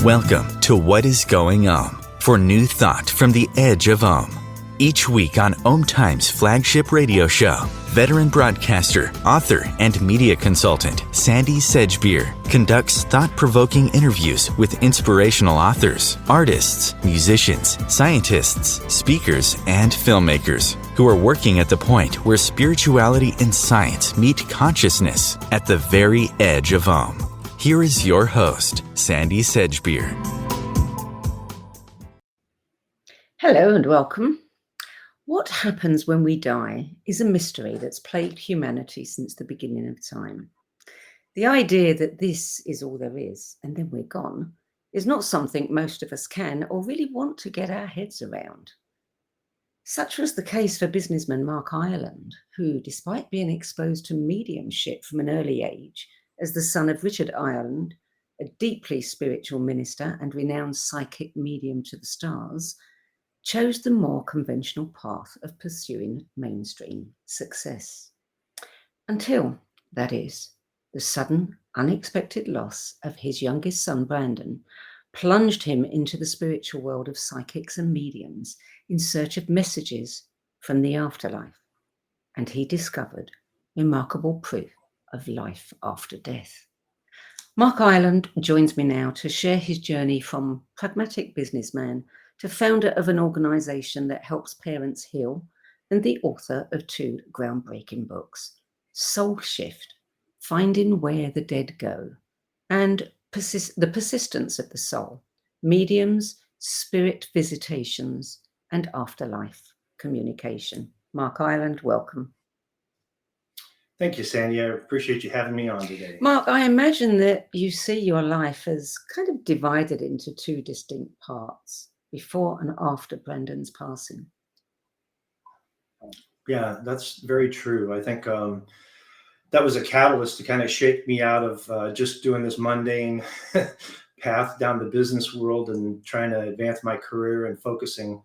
Welcome to What is Going On for new thought from the edge of Om. Each week on Om Times flagship radio show, veteran broadcaster, author, and media consultant Sandy Sedgbeer conducts thought-provoking interviews with inspirational authors, artists, musicians, scientists, speakers, and filmmakers who are working at the point where spirituality and science meet consciousness at the very edge of Om. Here is your host, Sandy Sedgbeer. Hello and welcome. What happens when we die is a mystery that's plagued humanity since the beginning of time. The idea that this is all there is and then we're gone is not something most of us can or really want to get our heads around. Such was the case for businessman Mark Ireland, who, despite being exposed to mediumship from an early age as the son of Richard Ireland, a deeply spiritual minister and renowned psychic medium to the stars, chose the more conventional path of pursuing mainstream success. Until, that is, the sudden, unexpected loss of his youngest son, Brandon, plunged him into the spiritual world of psychics and mediums in search of messages from the afterlife. And he discovered remarkable proof of life after death. Mark Ireland joins me now to share his journey from pragmatic businessman to founder of an organization that helps parents heal, and the author of 2 groundbreaking books, Soul Shift, Finding Where the Dead Go, and The Persistence of the Soul, Mediums, Spirit Visitations, and Afterlife Communication. Mark Ireland, welcome. Thank you, Sandy. I appreciate you having me on today. Mark, I imagine that you see your life as kind of divided into 2 distinct parts, before and after Brandon's passing. Yeah, that's very true. I think that was a catalyst to kind of shake me out of just doing this mundane path down the business world and trying to advance my career and focusing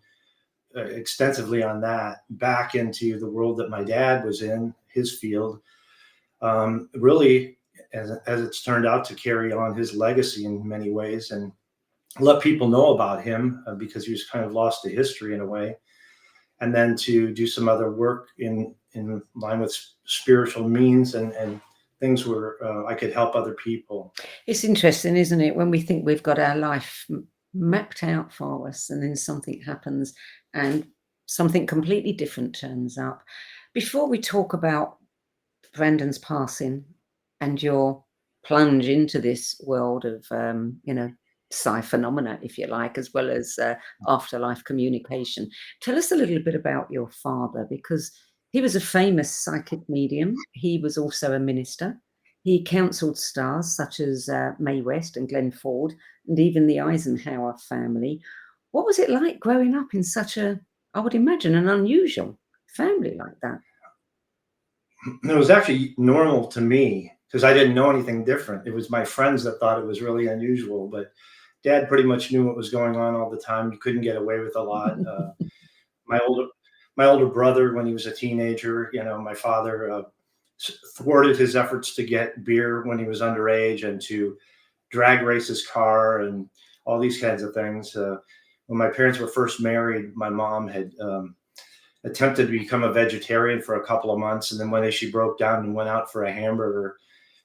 extensively on that back into the world that my dad was in, his field. Really, as it's turned out, to carry on his legacy in many ways and let people know about him because he was kind of lost to history in a way, and then to do some other work in line with spiritual means and things where I could help other people. It's interesting, isn't it, when we think we've got our life mapped out for us and then something happens and something completely different turns up. Before we talk about Brandon's passing and your plunge into this world of, psi phenomena, if you like, as well as afterlife communication. Tell us a little bit about your father, because he was a famous psychic medium. He was also a minister. He counseled stars such as Mae West and Glenn Ford, and even the Eisenhower family. What was it like growing up in such a, I would imagine, an unusual family like that? It was actually normal to me because I didn't know anything different. It was my friends that thought it was really unusual, but Dad pretty much knew what was going on all the time. You couldn't get away with a lot. My older brother, when he was a teenager, my father thwarted his efforts to get beer when he was underage and to drag race his car and all these kinds of things. When my parents were first married, my mom had attempted to become a vegetarian for a couple of months. And then one day she broke down and went out for a hamburger.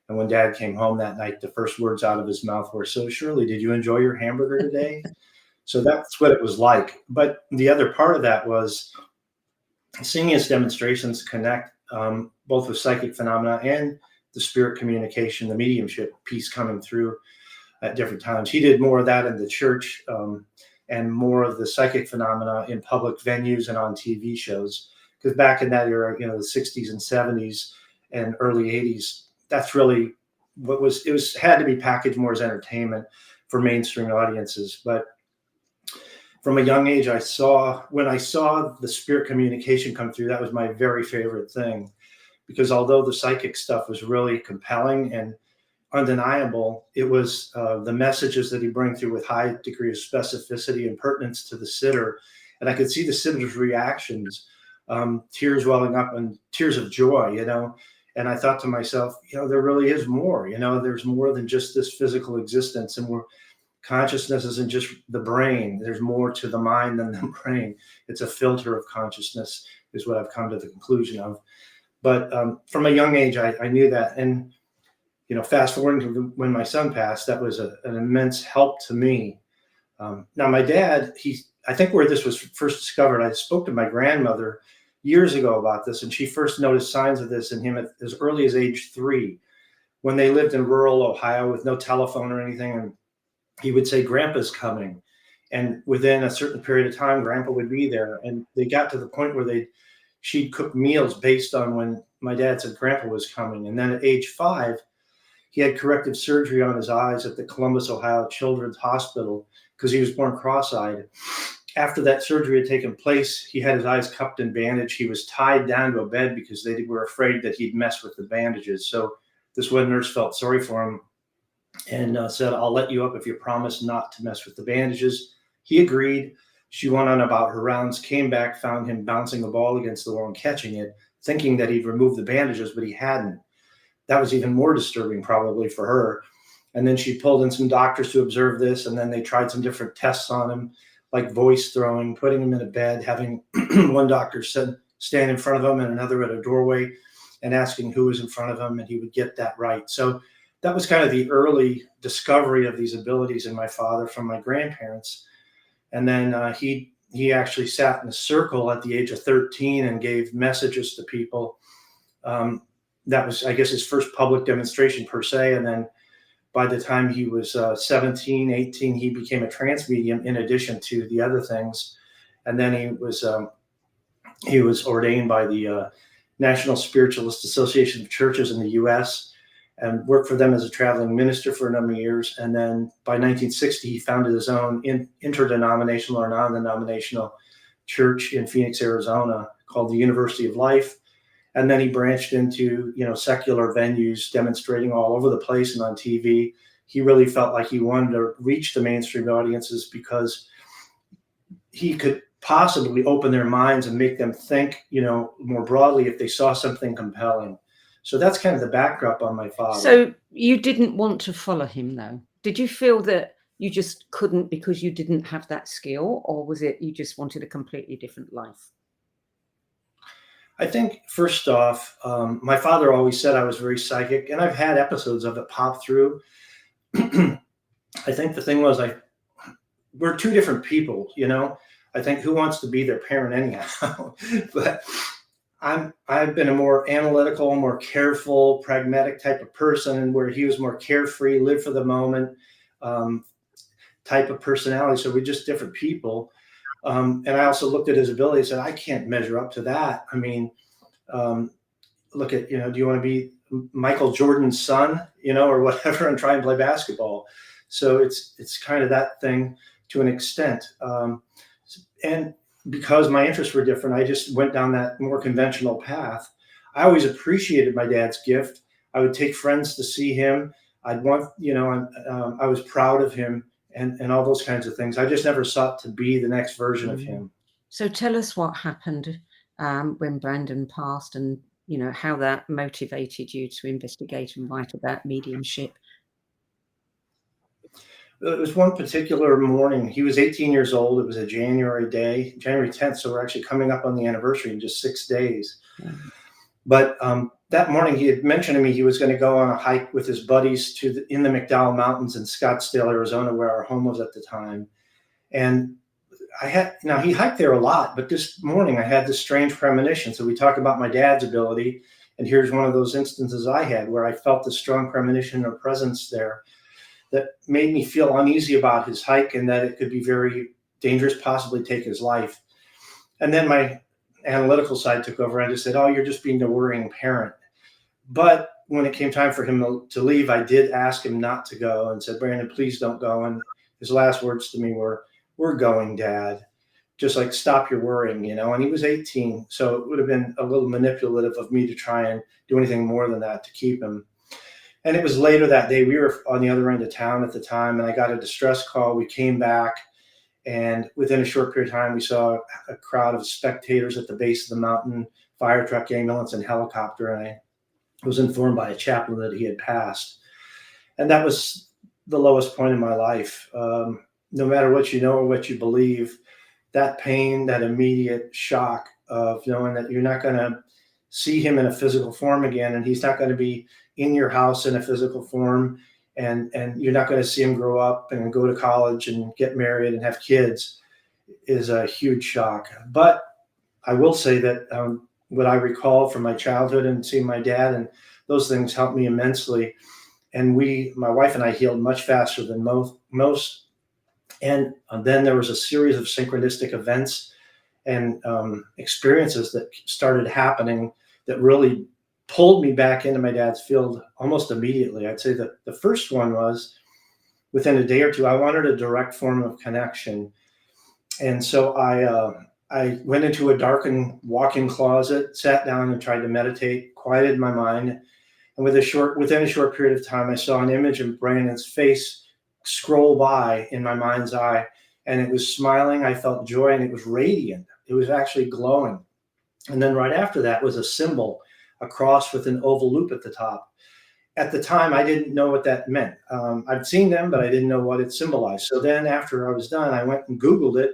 And when Dad came home that night, the first words out of his mouth were, "So Shirley, did you enjoy your hamburger today?" So that's what it was like. But the other part of that was seeing his demonstrations connect both with psychic phenomena and the spirit communication, the mediumship piece coming through at different times. He did more of that in the church and more of the psychic phenomena in public venues and on TV shows. Because back in that era, the 60s and 70s and early 80s, that's really what had to be packaged more as entertainment for mainstream audiences. But from a young age, when I saw the spirit communication come through, that was my very favorite thing, because although the psychic stuff was really compelling and undeniable, it was the messages that he bring through with high degree of specificity and pertinence to the sitter. And I could see the sitter's reactions, tears welling up and tears of joy, And I thought to myself, there really is more, there's more than just this physical existence. And we're consciousness isn't just the brain. There's more to the mind than the brain. It's a filter of consciousness, is what I've come to the conclusion of. But from a young age, I knew that. And, fast forward to when my son passed, that was an immense help to me. Now, my dad, I think where this was first discovered, I spoke to my grandmother years ago about this, and she first noticed signs of this in him at as early as age 3, when they lived in rural Ohio with no telephone or anything. And he would say, "Grandpa's coming." And within a certain period of time, Grandpa would be there. And they got to the point where she'd cook meals based on when my dad said Grandpa was coming. And then at age 5, he had corrective surgery on his eyes at the Columbus, Ohio Children's Hospital because he was born cross-eyed. After that surgery had taken place, he had his eyes cupped and bandaged. He was tied down to a bed because they were afraid that he'd mess with the bandages. So this one nurse felt sorry for him and said, "I'll let you up if you promise not to mess with the bandages." He agreed. She went on about her rounds, came back, found him bouncing the ball against the wall and catching it, thinking that he'd removed the bandages, but he hadn't. That was even more disturbing probably for her. And then she pulled in some doctors to observe this, and then they tried some different tests on him, like voice throwing, putting him in a bed, having one doctor stand in front of him and another at a doorway and asking who was in front of him, and he would get that right. So that was kind of the early discovery of these abilities in my father from my grandparents. And then he actually sat in a circle at the age of 13 and gave messages to people. That was, I guess, his first public demonstration per se. And then by the time he was 17, 18, he became a trance medium in addition to the other things. And then he was ordained by the National Spiritualist Association of Churches in the U.S. and worked for them as a traveling minister for a number of years. And then by 1960, he founded his own interdenominational or non-denominational church in Phoenix, Arizona, called the University of Life. And then he branched into, secular venues, demonstrating all over the place and on TV. He really felt like he wanted to reach the mainstream audiences because he could possibly open their minds and make them think, more broadly if they saw something compelling. So that's kind of the backdrop on my father. So you didn't want to follow him, though? Did you feel that you just couldn't because you didn't have that skill, or was it you just wanted a completely different life? I think first off, my father always said I was very psychic, and I've had episodes of it pop through. I think the thing was we're two different people, I think who wants to be their parent anyhow? But I've been a more analytical, more careful, pragmatic type of person, and where he was more carefree, live for the moment type of personality. So we're just different people. And I also looked at his ability and said, I can't measure up to that. I mean, look at, do you want to be Michael Jordan's son, or whatever, and try and play basketball? So it's kind of that thing to an extent. And because my interests were different, I just went down that more conventional path. I always appreciated my dad's gift. I would take friends to see him. I was proud of him. And all those kinds of things. I just never sought to be the next version of him. So tell us what happened when Brandon passed, and how that motivated you to investigate and write about mediumship. It was one particular morning. He was 18 years old. It was a January day, January 10th. So we're actually coming up on the anniversary in just 6 days. Mm-hmm. But that morning, he had mentioned to me he was going to go on a hike with his buddies in the McDowell Mountains in Scottsdale, Arizona, where our home was at the time. And he hiked there a lot, but this morning I had this strange premonition. So we talk about my dad's ability, and here's one of those instances I had where I felt this strong premonition or presence there that made me feel uneasy about his hike and that it could be very dangerous, possibly take his life. And then my analytical side took over. I just said, "Oh, you're just being a worrying parent." But when it came time for him to leave, I did ask him not to go and said, "Brandon, please don't go." And his last words to me were, "We're going, Dad. Just like, stop your worrying," And he was 18. So it would have been a little manipulative of me to try and do anything more than that to keep him. And it was later that day, we were on the other end of town at the time, and I got a distress call. We came back. And within a short period of time, we saw a crowd of spectators at the base of the mountain, fire truck, ambulance, and helicopter. And I was informed by a chaplain that he had passed. And that was the lowest point in my life. No matter what you know or what you believe, that pain, that immediate shock of knowing that you're not going to see him in a physical form again, and he's not going to be in your house in a physical form, and you're not going to see him grow up and go to college and get married and have kids, is a huge shock. But I will say that what I recall from my childhood and seeing my dad, and those things helped me immensely. And my wife and I, healed much faster than most. And then there was a series of synchronistic events and experiences that started happening that really pulled me back into my dad's field almost immediately. I'd say that the first one was within a day or two. I wanted a direct form of connection. And so I went into a darkened walk-in closet, sat down and tried to meditate, quieted my mind. And within a short period of time, I saw an image of Brandon's face scroll by in my mind's eye, and it was smiling. I felt joy, and it was radiant. It was actually glowing. And then right after that was a symbol, a cross with an oval loop at the top. At the time, I didn't know what that meant. I'd seen them, but I didn't know what it symbolized. So then after I was done, I went and Googled it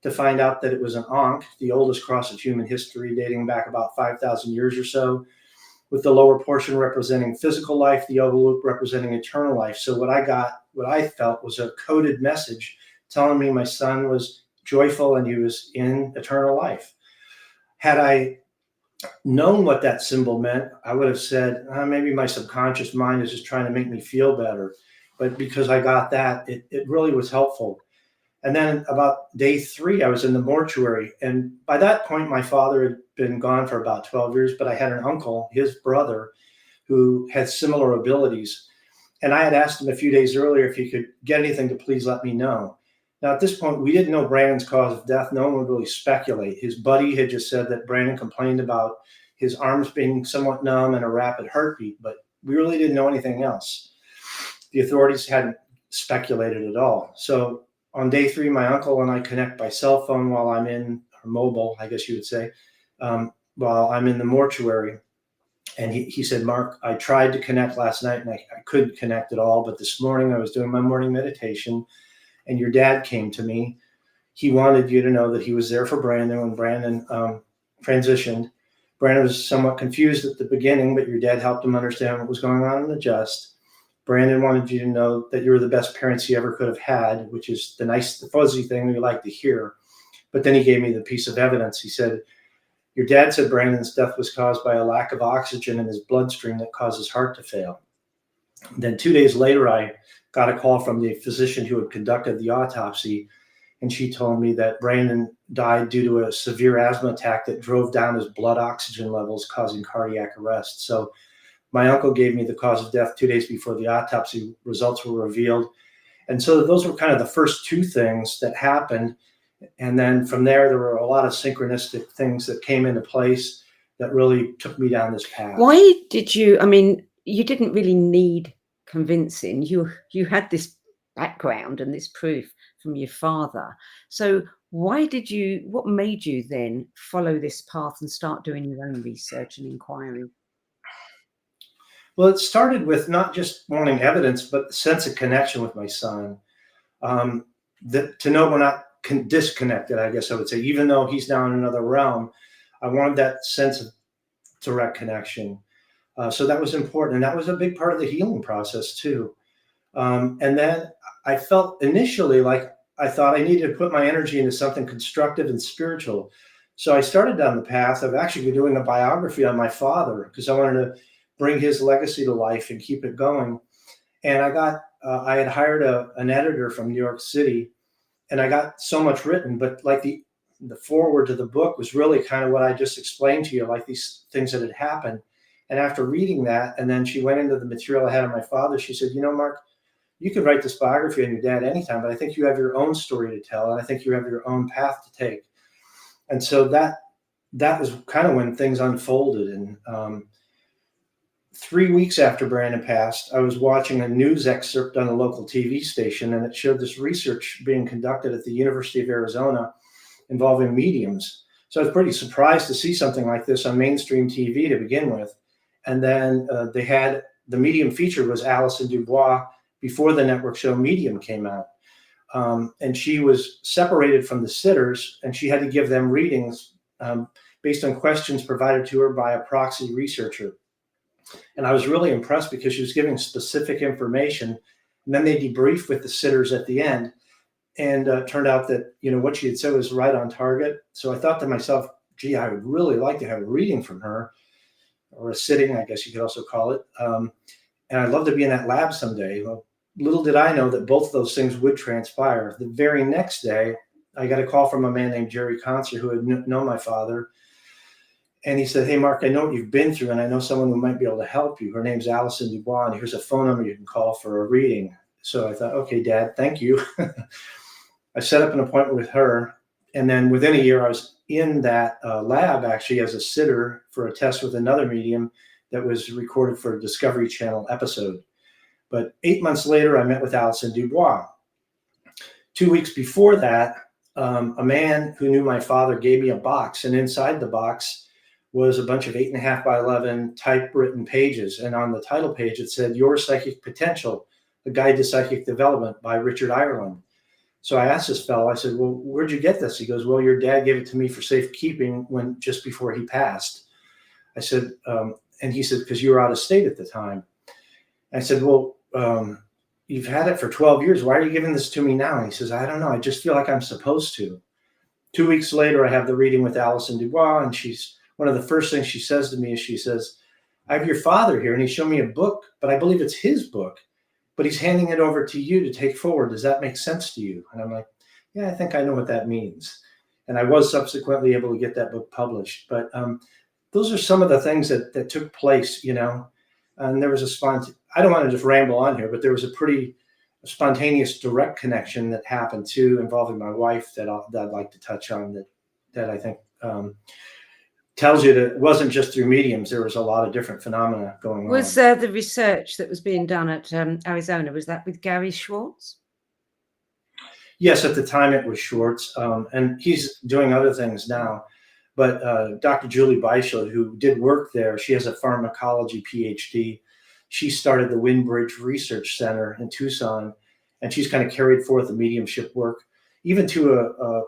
to find out that it was an Ankh, the oldest cross of human history, dating back about 5,000 years or so, with the lower portion representing physical life, the oval loop representing eternal life. So what I felt was a coded message telling me my son was joyful and he was in eternal life. Had I known what that symbol meant, I would have said, maybe my subconscious mind is just trying to make me feel better. But because I got that, it really was helpful. And then about day 3, I was in the mortuary. And by that point, my father had been gone for about 12 years, but I had an uncle, his brother, who had similar abilities. And I had asked him a few days earlier if he could get anything to please let me know. Now, at this point, we didn't know Brandon's cause of death. No one would really speculate. His buddy had just said that Brandon complained about his arms being somewhat numb and a rapid heartbeat, but we really didn't know anything else. The authorities hadn't speculated at all. So on day 3, my uncle and I connect by cell phone while I'm in, or mobile, I guess you would say, while I'm in the mortuary. And he said, Mark, I tried to connect last night and I couldn't connect at all. But this morning I was doing my morning meditation and your dad came to me. He wanted you to know that he was there for Brandon when Brandon transitioned. Brandon was somewhat confused at the beginning, but your dad helped him understand what was going on and adjust. Brandon wanted you to know that you were the best parents he ever could have had, which is the fuzzy thing we like to hear. But then he gave me the piece of evidence. He said, your dad said Brandon's death was caused by a lack of oxygen in his bloodstream that caused his heart to fail. Then 2 days later, I got a call from the physician who had conducted the autopsy, and she told me that Brandon died due to a severe asthma attack that drove down his blood oxygen levels, causing cardiac arrest. So my uncle gave me the cause of death 2 days before the autopsy results were revealed. And so those were kind of the first 2 things that happened. And then from there were a lot of synchronistic things that came into place that really took me down this path. Why did you, I mean, you didn't really need convincing. You had this background and this proof from your father. So what made you then follow this path and start doing your own research and inquiry? Well, it started with not just wanting evidence, but the sense of connection with my son. To know we're not disconnected, I guess I would say, even though he's now in another realm, I wanted that sense of direct connection. So that was important. And that was a big part of the healing process too. And then I felt initially like I thought I needed to put my energy into something constructive and spiritual. So I started down the path of actually doing a biography on my father because I wanted to bring his legacy to life and keep it going. And I had hired an editor from New York City, and I got so much written, but like the foreword to the book was really kind of what I just explained to you, like these things that had happened. And after reading that, and then she went into the material I had on my father, she said, Mark, you could write this biography on your dad anytime, but I think you have your own story to tell, and I think you have your own path to take. And so that was kind of when things unfolded. And 3 weeks after Brandon passed, I was watching a news excerpt on a local TV station, and it showed this research being conducted at the University of Arizona involving mediums. So I was pretty surprised to see something like this on mainstream TV to begin with. And then they had the medium featured was Alison Dubois, before the network show Medium came out. And she was separated from the sitters, and she had to give them readings based on questions provided to her by a proxy researcher. And I was really impressed because she was giving specific information. And then they debriefed with the sitters at the end. And turned out that, what she had said was right on target. So I thought to myself, gee, I would really like to have a reading from her, or a sitting, I guess you could also call it. And I'd love to be in that lab someday. Well, little did I know that both of those things would transpire. The very next day, I got a call from a man named Jerry Concert, who had known my father. And he said, hey, Mark, I know what you've been through, and I know someone who might be able to help you. Her name's Allison Dubois, and here's a phone number you can call for a reading. So I thought, okay, Dad, thank you. I set up an appointment with her, and then within a year, I was in that lab actually as a sitter for a test with another medium that was recorded for a Discovery Channel episode. But 8 months later, I met with Allison Dubois. 2 weeks before that, a man who knew my father gave me a box, and inside the box was a bunch of 8.5 by 11 typewritten pages. And on the title page, it said, Your Psychic Potential, A Guide to Psychic Development by Richard Ireland. So I asked this fellow, I said, well, where'd you get this? He goes, well, your dad gave it to me for safekeeping just before he passed. I said, and he said, because you were out of state at the time. I said, well, you've had it for 12 years. Why are you giving this to me now? And he says, I don't know. I just feel like I'm supposed to. 2 weeks later, I have the reading with Allison Dubois, and one of the first things she says to me is she says, I have your father here, and he showed me a book, but I believe it's his book. But he's handing it over to you to take forward. Does that make sense to you? And I'm like, yeah, I think I know what that means. And I was subsequently able to get that book published. But those are some of the things that took place, And there was I don't want to just ramble on here, but there was a pretty spontaneous direct connection that happened too, involving my wife that I'd like to touch on that I think tells you that it wasn't just through mediums. There was a lot of different phenomena going on. Was the research that was being done at Arizona, was that with Gary Schwartz? Yes, at the time it was Schwartz, and he's doing other things now. But Dr. Julie Beischel, who did work there, she has a pharmacology PhD. She started the Windbridge Research Center in Tucson, and she's kind of carried forth the mediumship work, even to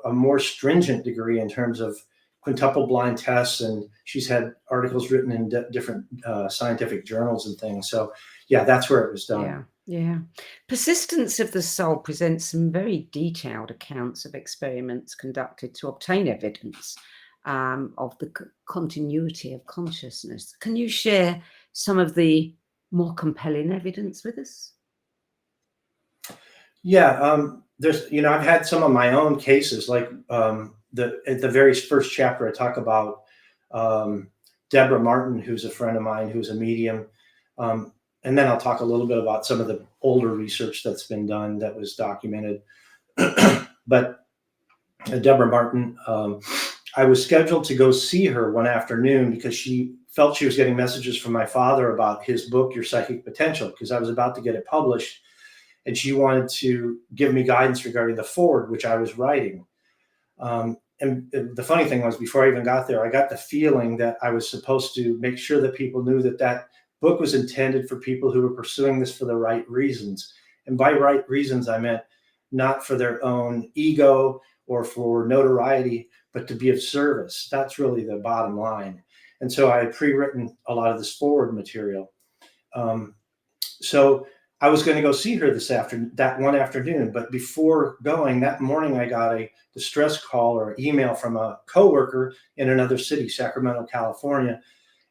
a more stringent degree in terms of quintuple blind tests, and she's had articles written in different scientific journals and things. So yeah, that's where it was done. Yeah. Persistence of the Soul presents some very detailed accounts of experiments conducted to obtain evidence of the continuity of consciousness. Can you share some of the more compelling evidence with us? Yeah, there's, I've had some of my own cases, like at the very first chapter, I talk about Deborah Martin, who's a friend of mine, who's a medium. And then I'll talk a little bit about some of the older research that's been done that was documented. But Deborah Martin, I was scheduled to go see her one afternoon because she felt she was getting messages from my father about his book, Your Psychic Potential, because I was about to get it published. And she wanted to give me guidance regarding the foreword, which I was writing. And the funny thing was, before I even got there, I got the feeling that I was supposed to make sure that people knew that book was intended for people who were pursuing this for the right reasons. And by right reasons, I meant not for their own ego or for notoriety, but to be of service. That's really the bottom line. And so I had pre-written a lot of this forward material. So I was going to go see her that one afternoon, but before going that morning, I got a distress call or email from a coworker in another city, Sacramento, California.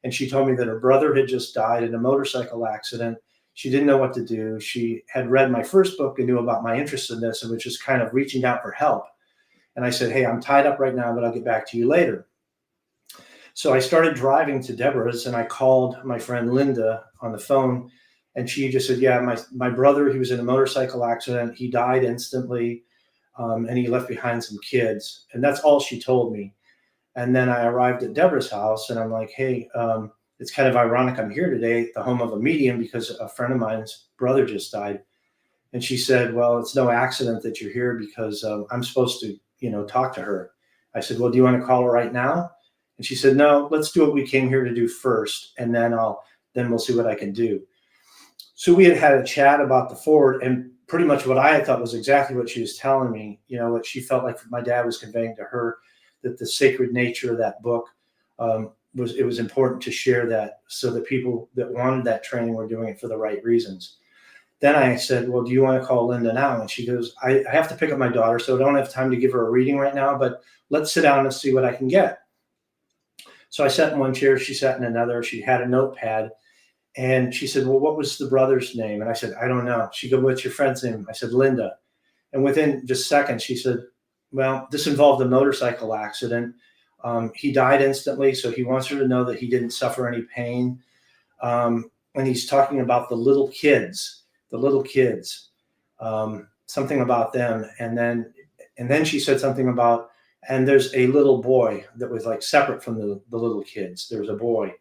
And she told me that her brother had just died in a motorcycle accident. She didn't know what to do. She had read my first book and knew about my interest in this and was just kind of reaching out for help. And I said, hey, I'm tied up right now, but I'll get back to you later. So I started driving to Deborah's and I called my friend Linda on the phone. And she just said, yeah, my brother, he was in a motorcycle accident. He died instantly, and he left behind some kids. And that's all she told me. And then I arrived at Deborah's house, and I'm like, hey, it's kind of ironic I'm here today at the home of a medium because a friend of mine's brother just died. And she said, well, it's no accident that you're here because I'm supposed to, talk to her. I said, well, do you want to call her right now? And she said, no, let's do what we came here to do first, and then we'll see what I can do. So we had a chat about the forward, and pretty much what I had thought was exactly what she was telling me, what she felt like my dad was conveying to her, that the sacred nature of that book was important to share that, so that people that wanted that training were doing it for the right reasons. Then I said, well, do you want to call Linda now? And she goes, I have to pick up my daughter, so I don't have time to give her a reading right now, but let's sit down and see what I can get. So I sat in one chair, she sat in another. She had a notepad, and she said, well, what was the brother's name? And I said, I don't know. She goes, what's your friend's name? I said, Linda. And within just seconds, she said, well, this involved a motorcycle accident. He died instantly, so he wants her to know that he didn't suffer any pain. And he's talking about the little kids, something about them. And then she said something about, and there's a little boy that was like separate from the little kids. There's a boy.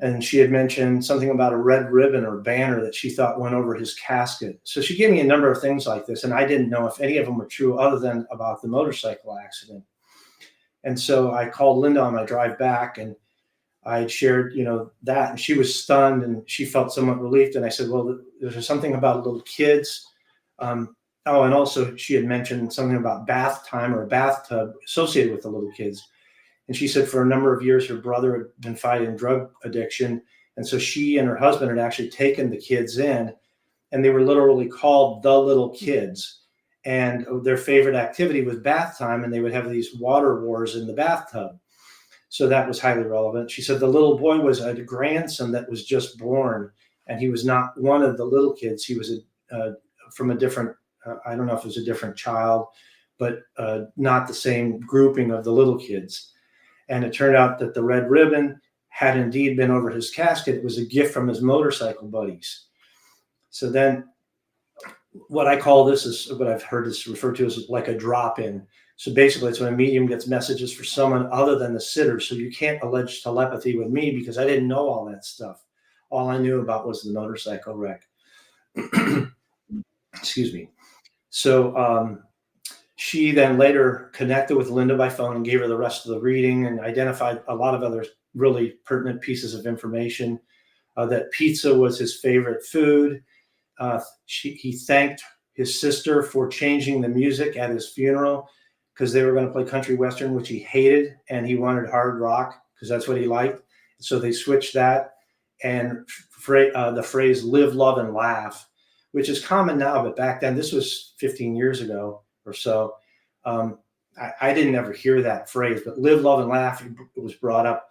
And she had mentioned something about a red ribbon or banner that she thought went over his casket. So she gave me a number of things like this, and I didn't know if any of them were true other than about the motorcycle accident. And so I called Linda on my drive back, and I had shared, that, and she was stunned and she felt somewhat relieved. And I said, well, there's something about little kids. And also she had mentioned something about bath time or a bathtub associated with the little kids. And she said for a number of years, her brother had been fighting drug addiction. And so she and her husband had actually taken the kids in, and they were literally called the little kids. And their favorite activity was bath time, and they would have these water wars in the bathtub. So that was highly relevant. She said the little boy was a grandson that was just born, and he was not one of the little kids. He was from a different, I don't know if it was a different child, but not the same grouping of the little kids. And it turned out that the red ribbon had indeed been over his casket. It was a gift from his motorcycle buddies. So then what I call this is what I've heard this referred to as like a drop-in. So basically it's when a medium gets messages for someone other than the sitter. So you can't allege telepathy with me because I didn't know all that stuff. All I knew about was the motorcycle wreck. Excuse me. So she then later connected with Linda by phone and gave her the rest of the reading and identified a lot of other really pertinent pieces of information, that pizza was his favorite food. He thanked his sister for changing the music at his funeral because they were going to play country western, which he hated, and he wanted hard rock because that's what he liked. So they switched that, and the phrase live, love, and laugh, which is common now, but back then, this was 15 years ago or so. I didn't ever hear that phrase, but live, love, and laugh, it was brought up.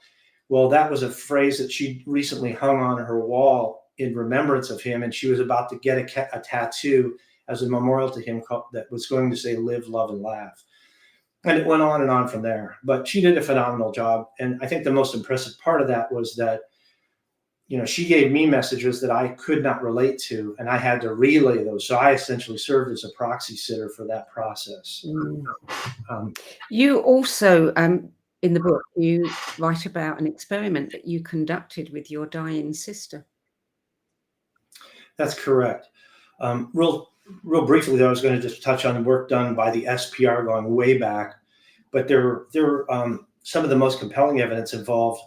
Well, that was a phrase that she recently hung on her wall in remembrance of him, and she was about to get a tattoo as a memorial to him that was going to say live, love, and laugh. And it went on and on from there. But she did a phenomenal job. And I think the most impressive part of that was that, she gave me messages that I could not relate to, and I had to relay those. So I essentially served as a proxy sitter for that process. You also, in the book, you write about an experiment that you conducted with your dying sister. That's correct. Real briefly, though, I was going to just touch on the work done by the SPR going way back, but there were some of the most compelling evidence involved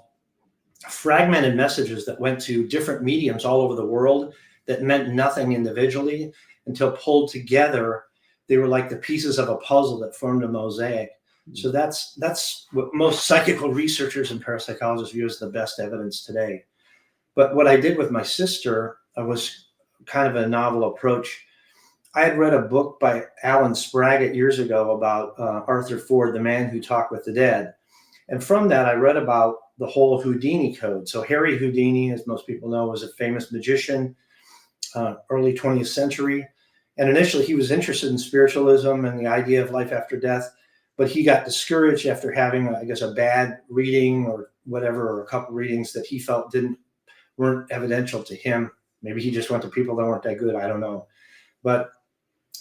fragmented messages that went to different mediums all over the world that meant nothing individually until pulled together. They were like the pieces of a puzzle that formed a mosaic. So that's what most psychical researchers and parapsychologists view as the best evidence today. But what I did with my sister was kind of a novel approach. I had read a book by Alan Spraggett years ago about Arthur Ford, the man who talked with the dead. And from that, I read about the whole Houdini code. So Harry Houdini, as most people know, was a famous magician, early 20th century. And initially he was interested in spiritualism and the idea of life after death, but he got discouraged after having, I guess, a bad reading or whatever, or a couple readings that he felt weren't evidential to him. Maybe he just went to people that weren't that good. I don't know. But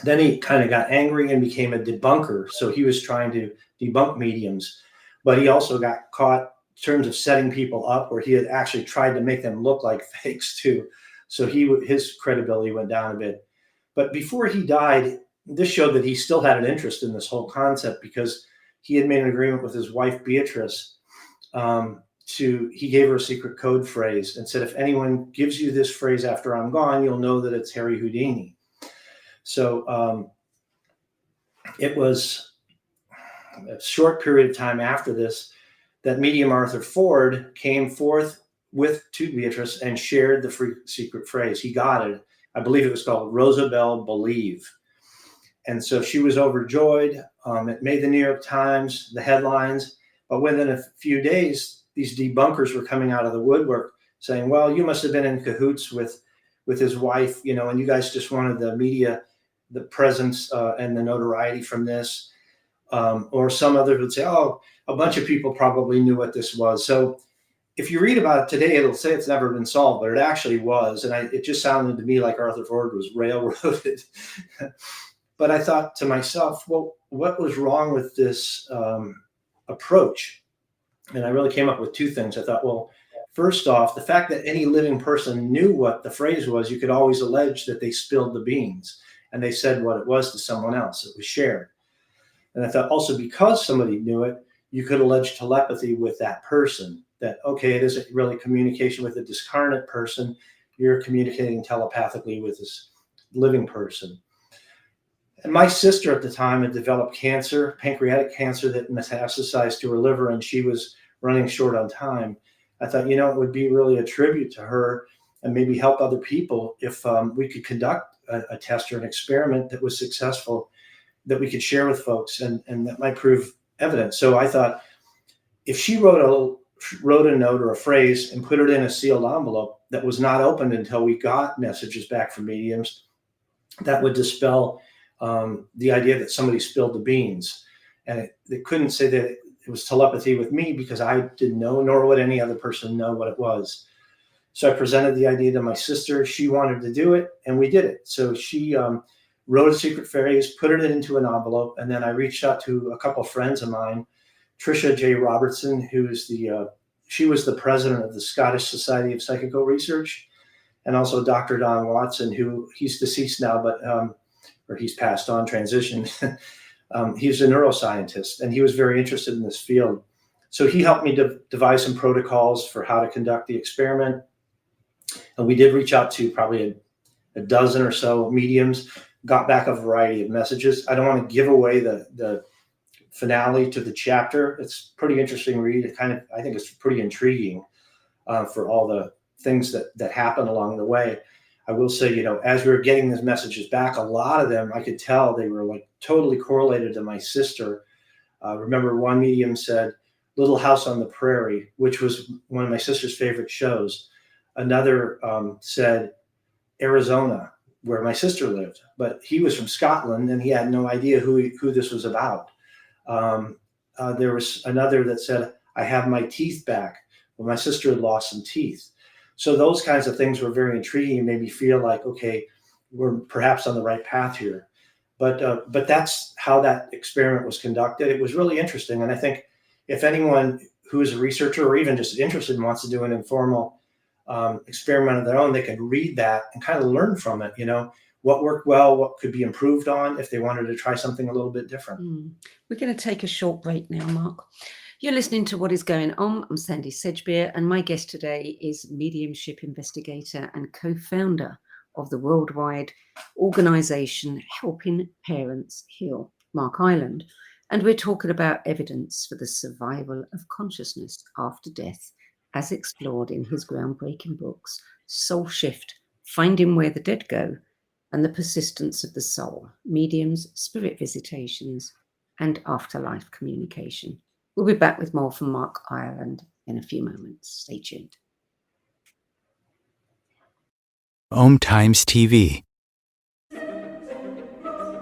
then he kind of got angry and became a debunker. So he was trying to debunk mediums, but he also got caught in terms of setting people up where he had actually tried to make them look like fakes too. So his credibility went down a bit. But before he died, this showed that he still had an interest in this whole concept because he had made an agreement with his wife, Beatrice, he gave her a secret code phrase and said, if anyone gives you this phrase after I'm gone, you'll know that it's Harry Houdini. So it was a short period of time after this that medium Arthur Ford came forth to Beatrice and shared the secret phrase. He got it. I believe it was called Rosabelle Believe. And so she was overjoyed. It made the New York Times, the headlines. But within a few days, these debunkers were coming out of the woodwork saying, well, you must have been in cahoots with his wife, and you guys just wanted the media, the presence and the notoriety from this. Or some others would say, oh, a bunch of people probably knew what this was. So if you read about it today, it'll say it's never been solved, but it actually was. And it just sounded to me like Arthur Ford was railroaded. But I thought to myself, well, what was wrong with this approach? And I really came up with two things. I thought, well, first off, the fact that any living person knew what the phrase was, you could always allege that they spilled the beans and they said what it was to someone else. It was shared. And I thought also because somebody knew it, you could allege telepathy with that person. That, okay, it isn't really communication with a discarnate person. You're communicating telepathically with this living person. And my sister at the time had developed cancer, pancreatic cancer that metastasized to her liver, and she was running short on time. I thought, it would be really a tribute to her and maybe help other people if we could conduct a test or an experiment that was successful that we could share with folks and that might prove evidence. So I thought if she wrote a note or a phrase and put it in a sealed envelope that was not opened until we got messages back from mediums, that would dispel the idea that somebody spilled the beans. And it couldn't say that it was telepathy with me because I didn't know, nor would any other person know what it was. So I presented the idea to my sister. She wanted to do it, and we did it. So she wrote a secret phrase, put it into an envelope, and then I reached out to a couple of friends of mine, Tricia J. Robertson, who's she was the president of the Scottish Society of Psychical Research, and also Dr. Don Watson, who he's deceased now, but or he's passed on, transitioned. He's a neuroscientist, and he was very interested in this field. So he helped me devise some protocols for how to conduct the experiment. And we did reach out to probably a dozen or so mediums, got back a variety of messages. I don't want to give away the finale to the chapter. It's pretty interesting read. I think it's pretty intriguing for all the things that happen along the way. I will say, as we were getting these messages back, a lot of them, I could tell they were like totally correlated to my sister. Remember one medium said, Little House on the Prairie, which was one of my sister's favorite shows. Another said Arizona, where my sister lived, but he was from Scotland and he had no idea who this was about. There was another that said, I have my teeth back. Well, my sister had lost some teeth. So those kinds of things were very intriguing and made me feel like, okay, we're perhaps on the right path here. But that's how that experiment was conducted. It was really interesting. And I think if anyone who is a researcher or even just interested and wants to do an informal experiment of their own, they can read that and kind of learn from it, what worked well, what could be improved on if they wanted to try something a little bit different. We're going to take a short break now, Mark. You're listening to What is Going On. I'm Sandy Sedgbeer, and my guest today is mediumship investigator and co-founder of the worldwide organization Helping Parents Heal, Mark Ireland. And we're talking about evidence for the survival of consciousness after death, as explored in his groundbreaking books, Soul Shift, Finding Where the Dead Go, and The Persistence of the Soul, Mediums, Spirit Visitations, and Afterlife Communication. We'll be back with more from Mark Ireland in a few moments. Stay tuned. Om Times TV.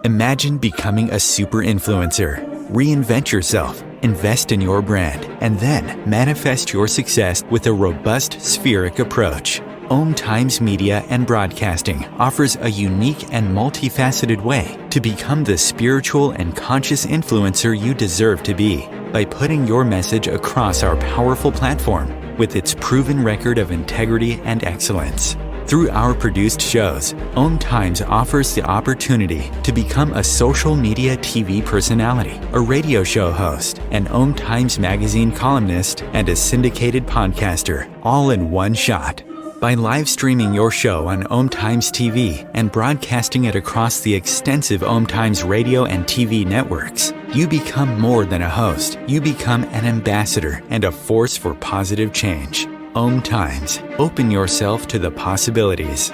Imagine becoming a super influencer. Reinvent yourself, invest in your brand, and then manifest your success with a robust spheric approach. Om Times Media and Broadcasting offers a unique and multifaceted way to become the spiritual and conscious influencer you deserve to be by putting your message across our powerful platform with its proven record of integrity and excellence. Through our produced shows, Om Times offers the opportunity to become a social media TV personality, a radio show host, an Om Times magazine columnist, and a syndicated podcaster, all in one shot. By live streaming your show on Om Times TV and broadcasting it across the extensive Om Times radio and TV networks, you become more than a host. You become an ambassador and a force for positive change. Om Times. Open yourself to the possibilities.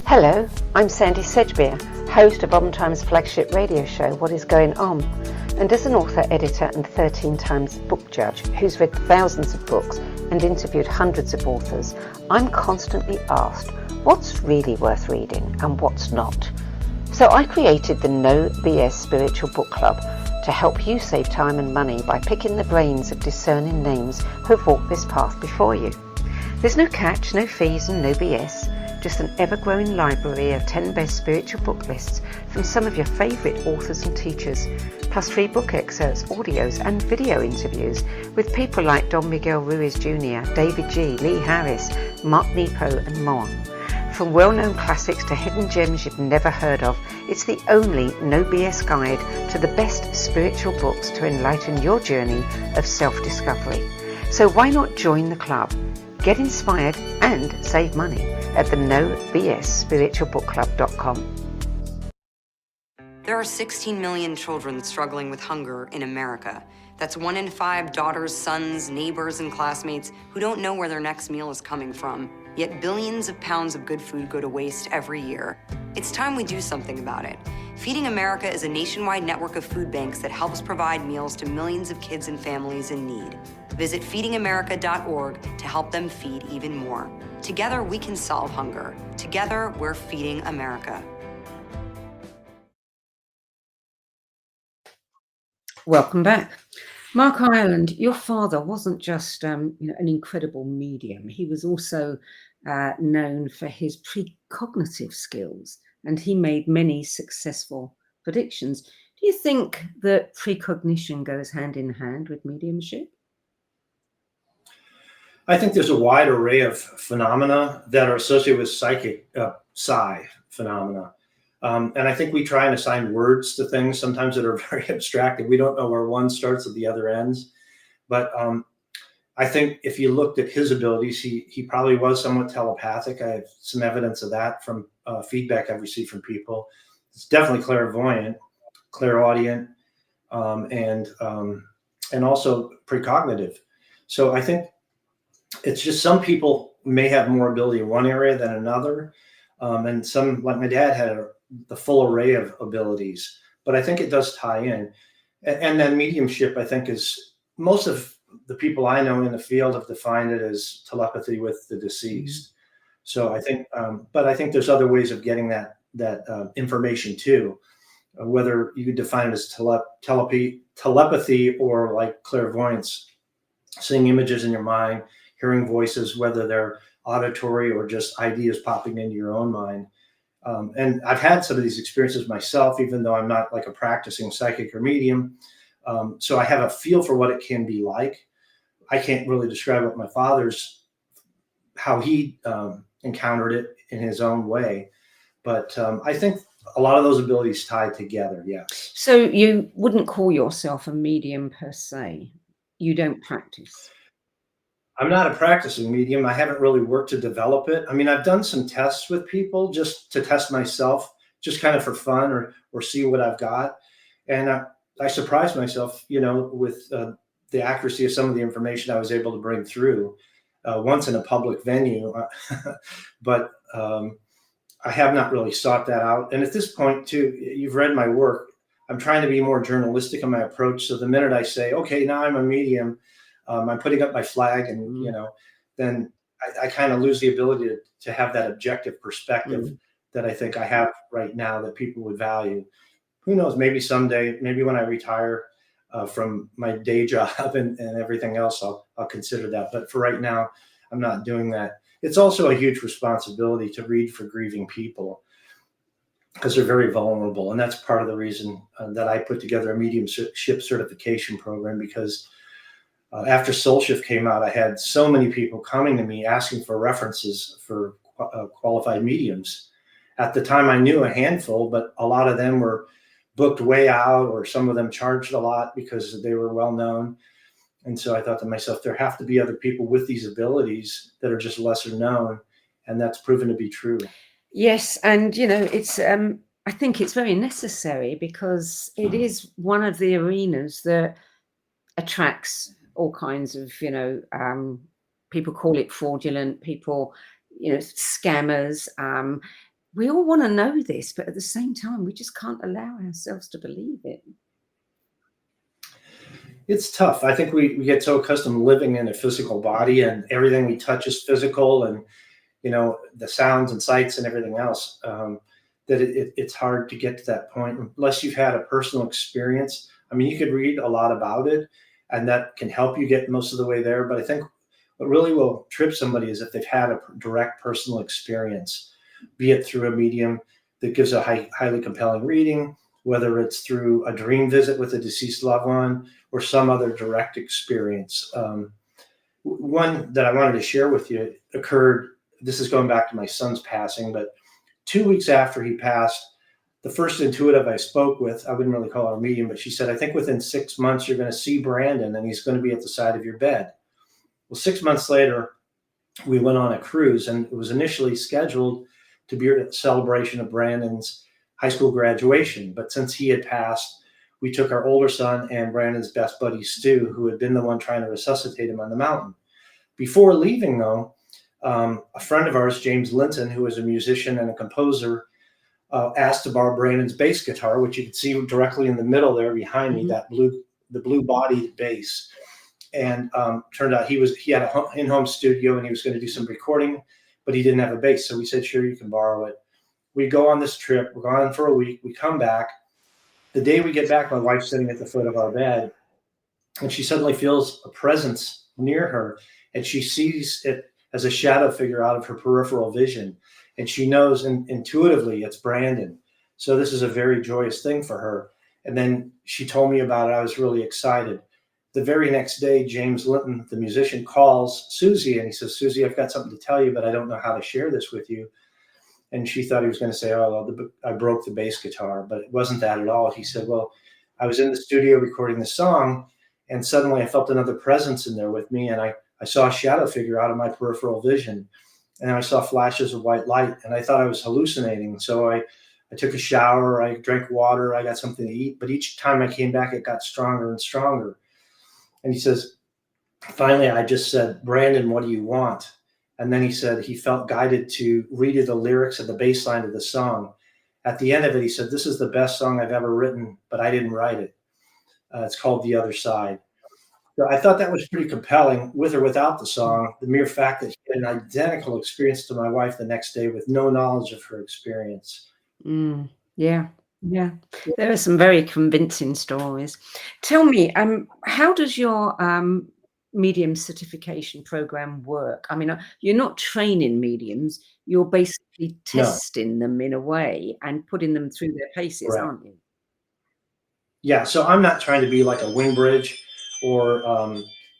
Hello, I'm Sandy Sedgbeer, host of Om Times' flagship radio show, What Is Going On? And as an author, editor, and 13 times book judge who's read thousands of books and interviewed hundreds of authors, I'm constantly asked what's really worth reading and what's not. So I created the No BS Spiritual Book Club to help you save time and money by picking the brains of discerning names who have walked this path before you. There's no catch, no fees, and no BS. Just an ever-growing library of 10 best spiritual book lists from some of your favourite authors and teachers, plus free book excerpts, audios and video interviews with people like Don Miguel Ruiz Jr., David G., Lee Harris, Mark Nepo and more. From well-known classics to hidden gems you've never heard of, it's the only no BS guide to the best spiritual books to enlighten your journey of self-discovery. So why not join the club? Get inspired and save money at the nobsspiritualbookclub.com. There are 16 million children struggling with hunger in America. That's 1 in 5 daughters, sons, neighbors, and classmates who don't know where their next meal is coming from. Yet billions of pounds of good food go to waste every year. It's time we do something about it. Feeding America is a nationwide network of food banks that helps provide meals to millions of kids and families in need. Visit feedingamerica.org to help them feed even more. Together, we can solve hunger. Together, we're feeding America. Welcome back. Mark Ireland, your father wasn't just an incredible medium. He was also known for his precognitive skills, and he made many successful predictions. Do you think that precognition goes hand in hand with mediumship? I think there's a wide array of phenomena that are associated with psychic psi phenomena. And I think we try and assign words to things sometimes that are very abstract. We don't know where one starts and the other ends. But I think if you looked at his abilities, he probably was somewhat telepathic. I have some evidence of that from feedback I've received from people. It's definitely clairvoyant, clairaudient, and also precognitive. So I think it's just some people may have more ability in one area than another. And some, like my dad, had the full array of abilities. But I think it does tie in. And then mediumship, I think, is most of the people I know in the field have defined it as telepathy with the deceased. So I think, but I think there's other ways of getting that information too, whether you could define it as telepathy or like clairvoyance, seeing images in your mind, hearing voices, whether they're auditory or just ideas popping into your own mind. And I've had some of these experiences myself, even though I'm not like a practicing psychic or medium. So I have a feel for what it can be like. I can't really describe what my father's, how he encountered it in his own way. But I think a lot of those abilities tie together, yes. So you wouldn't call yourself a medium per se? You don't practice? I'm not a practicing medium. I haven't really worked to develop it. I mean, I've done some tests with people just to test myself, just kind of for fun or see what I've got. And I surprised myself, with the accuracy of some of the information I was able to bring through once in a public venue. But I have not really sought that out. And at this point, too, you've read my work. I'm trying to be more journalistic in my approach. So the minute I say, okay, now I'm a medium, I'm putting up my flag, and then I kind of lose the ability to have that objective perspective that I think I have right now that people would value. Who knows? Maybe someday, maybe when I retire from my day job and everything else, I'll consider that. But for right now, I'm not doing that. It's also a huge responsibility to read for grieving people because they're very vulnerable, and that's part of the reason that I put together a mediumship certification program, because After Soul Shift came out, I had so many people coming to me asking for references for qualified mediums. At the time, I knew a handful, but a lot of them were booked way out, or some of them charged a lot because they were well known. And so I thought to myself, there have to be other people with these abilities that are just lesser known. And that's proven to be true. Yes, and it's I think it's very necessary, because it is one of the arenas that attracts all kinds of people call it fraudulent, people, scammers. We all want to know this, but at the same time, we just can't allow ourselves to believe it. It's tough. I think we get so accustomed living in a physical body, and everything we touch is physical, and the sounds and sights and everything else, that it's hard to get to that point unless you've had a personal experience. I mean, you could read a lot about it, and that can help you get most of the way there. But I think what really will trip somebody is if they've had a direct personal experience, be it through a medium that gives a highly compelling reading, whether it's through a dream visit with a deceased loved one or some other direct experience. One that I wanted to share with you occurred, this is going back to my son's passing, but 2 weeks after he passed, the first intuitive I spoke with, I wouldn't really call her a medium, but she said, I think within 6 months, you're going to see Brandon and he's going to be at the side of your bed. Well, 6 months later, we went on a cruise, and it was initially scheduled to be a celebration of Brandon's high school graduation. But since he had passed, we took our older son and Brandon's best buddy, Stu, who had been the one trying to resuscitate him on the mountain. Before leaving, though, a friend of ours, James Linton, who is a musician and a composer, asked to borrow Brandon's bass guitar, which you can see directly in the middle there behind me, the blue bodied bass. And turned out he had an in-home studio, and he was going to do some recording, but he didn't have a bass. So we said, sure, you can borrow it. We go on this trip. We're gone for a week. We come back. The day we get back, my wife's sitting at the foot of our bed, and she suddenly feels a presence near her, and she sees it as a shadow figure out of her peripheral vision. And she knows intuitively it's Brandon. So this is a very joyous thing for her. And then she told me about it. I was really excited. The very next day, James Linton, the musician, calls Susie, and he says, Susie, I've got something to tell you, but I don't know how to share this with you. And she thought he was going to say, oh, well, I broke the bass guitar, but it wasn't that at all. He said, well, I was in the studio recording the song, and suddenly I felt another presence in there with me, and I saw a shadow figure out of my peripheral vision, and I saw flashes of white light, and I thought I was hallucinating. So I took a shower, I drank water, I got something to eat, but each time I came back, it got stronger and stronger. And he says, finally, I just said, Brandon, what do you want? And then he said he felt guided to read the lyrics of the bass line of the song. At the end of it, he said, this is the best song I've ever written, but I didn't write it. It's called The Other Side. So I thought that was pretty compelling, with or without the song. The mere fact that he had an identical experience to my wife the next day with no knowledge of her experience. Yeah. There are some very convincing stories. Tell me, how does your medium certification program work? I mean, you're not training mediums, you're basically testing them in a way and putting them through their paces, Correct. aren't you? Yeah, so I'm not trying to be like a wing bridge or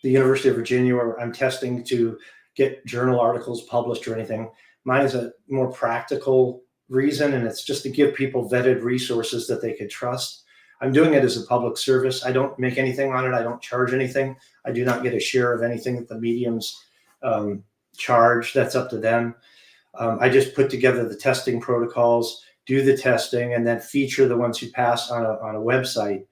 the University of Virginia, where I'm testing to get journal articles published or anything. Mine is a more practical reason, and it's just to give people vetted resources that they could trust. I'm doing it as a public service. I don't make anything on it. I don't charge anything. I do not get a share of anything that the mediums charge. That's up to them. I just put together the testing protocols, do the testing, and then feature the ones who pass on a website.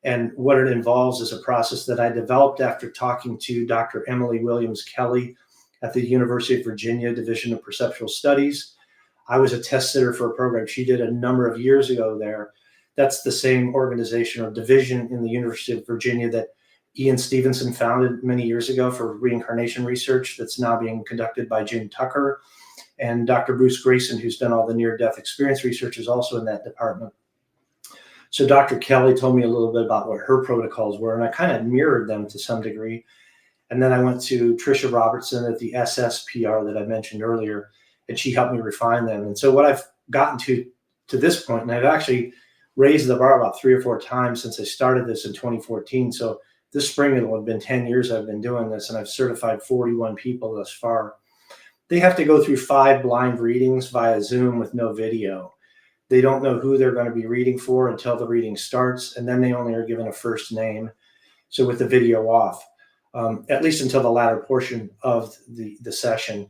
And what it involves is a process that I developed after talking to Dr. Emily Williams Kelly at the University of Virginia Division of Perceptual Studies. I was a test sitter for a program she did a number of years ago there. That's the same organization or division in the University of Virginia that Ian Stevenson founded many years ago for reincarnation research that's now being conducted by Jim Tucker. And Dr. Bruce Grayson, who's done all the near-death experience research, is also in that department. So Dr. Kelly told me a little bit about what her protocols were, and I kind of mirrored them to some degree. And then I went to Tricia Robertson at the SSPR that I mentioned earlier, and she helped me refine them. And so what I've gotten to this point, and I've actually raised the bar about 3 or 4 times since I started this in 2014. So this spring it'll have been 10 years I've been doing this, and I've certified 41 people thus far. They have to go through 5 blind readings via Zoom with no video. They don't know who they're going to be reading for until the reading starts, and then they only are given a first name. So with the video off, at least until the latter portion of the session.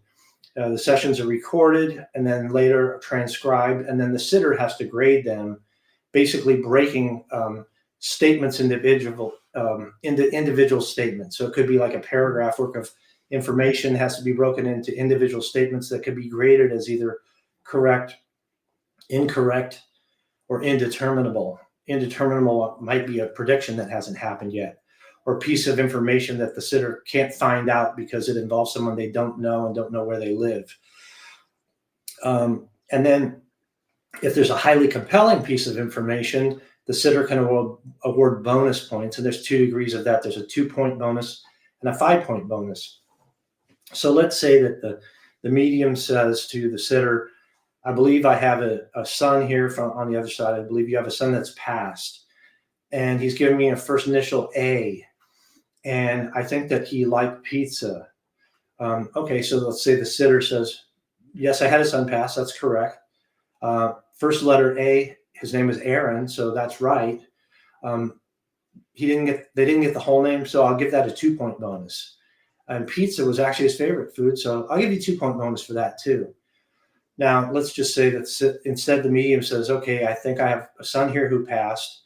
The sessions are recorded and then later transcribed, and then the sitter has to grade them, basically breaking statements into individual statements. So it could be like a paragraph work of information has to be broken into individual statements that could be graded as either correct, incorrect, or indeterminable. Indeterminable might be a prediction that hasn't happened yet, or piece of information that the sitter can't find out because it involves someone they don't know and don't know where they live. And then if there's a highly compelling piece of information, the sitter can award bonus points. And there's 2 degrees of that. There's a 2-point bonus and a 5-point bonus. So let's say that the medium says to the sitter, I believe I have a son here from on the other side. I believe you have a son that's passed. And he's giving me a first initial A. And I think that he liked pizza. Okay, so let's say the sitter says, yes, I had a son pass. That's correct. First letter A, his name is Aaron, so that's right. They didn't get the whole name, so I'll give that a 2-point bonus. And pizza was actually his favorite food, so I'll give you 2-point bonus for that too. Now, let's just say that instead the medium says, okay, I think I have a son here who passed.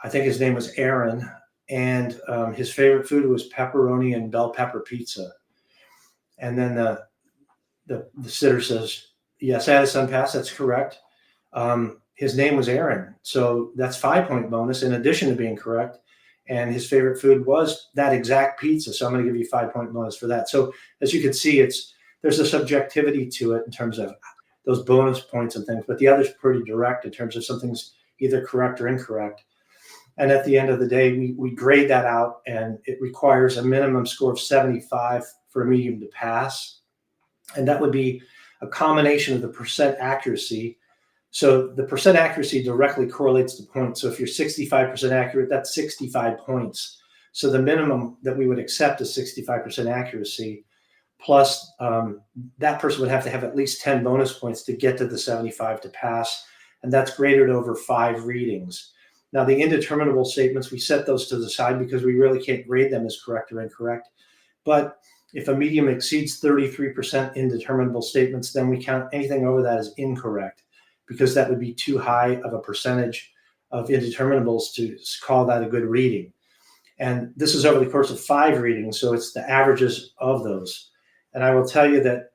I think his name was Aaron. And his favorite food was pepperoni and bell pepper pizza. And then the sitter says, yes, I had a son pass. That's correct. His name was Aaron. So that's 5-point bonus in addition to being correct. And his favorite food was that exact pizza. So I'm going to give you 5-point bonus for that. So as you can see, there's a subjectivity to it in terms of those bonus points and things. But the other's pretty direct in terms of something's either correct or incorrect. And at the end of the day, we grade that out, and it requires a minimum score of 75 for a medium to pass. And that would be a combination of the percent accuracy. So the percent accuracy directly correlates to points. So if you're 65% accurate, that's 65 points. So the minimum that we would accept is 65% accuracy. Plus, that person would have to have at least 10 bonus points to get to the 75 to pass. And that's graded over 5 readings. Now, the indeterminable statements, we set those to the side because we really can't grade them as correct or incorrect. But if a medium exceeds 33% indeterminable statements, then we count anything over that as incorrect, because that would be too high of a percentage of indeterminables to call that a good reading. And this is over the course of 5 readings, so it's the averages of those. And I will tell you that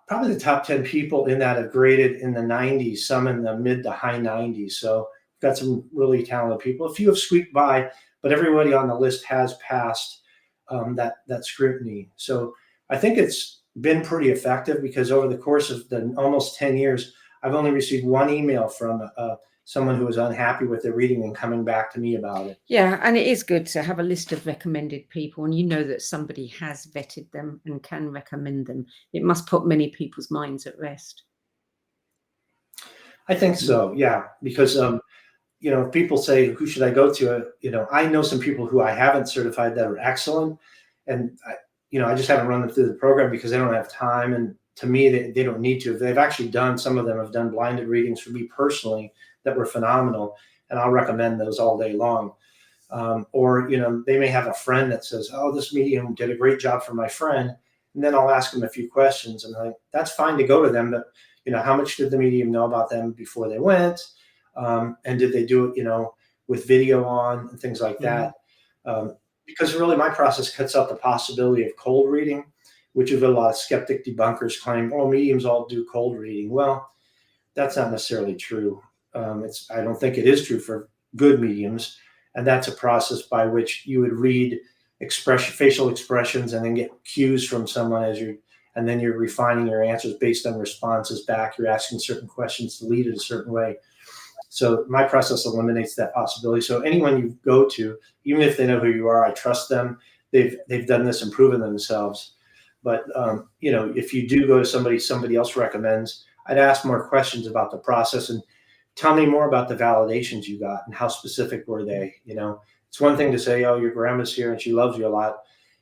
probably the top 10 people in that have graded in the 90s, some in the mid to high 90s. So got some really talented people. A few have squeaked by, but everybody on the list has passed that scrutiny. So I think it's been pretty effective, because over the course of the almost 10 years, I've only received 1 email from someone who was unhappy with their reading and coming back to me about it. Yeah, and it is good to have a list of recommended people, and you know that somebody has vetted them and can recommend them. It must put many people's minds at I think so, yeah, because if people say, who should I go to? I know some people who I haven't certified that are excellent. And, I just haven't run them through the program because they don't have time. And to me, they don't need to. They've actually some of them have done blinded readings for me personally that were phenomenal. And I'll recommend those all day long. Or they may have a friend that says, oh, this medium did a great job for my friend. And then I'll ask them a few questions. And that's fine to go to them. But, how much did the medium know about them before they went? And did they do it, with video on and things like that? Because really my process cuts out the possibility of cold reading, which is what a lot of skeptic debunkers claim, mediums all do cold reading. Well, that's not necessarily true. I don't think it is true for good mediums. And that's a process by which you would read facial expressions and then get cues from someone and then you're refining your answers based on responses back. You're asking certain questions to lead it a certain way. So my process eliminates that possibility. So anyone you go to, even if they know who you are, I trust them. They've done this and proven themselves. But if you do go to somebody else recommends, I'd ask more questions about the process and tell me more about the validations you got and how specific were they. It's one thing to say, oh, your grandma's here and she loves you a lot.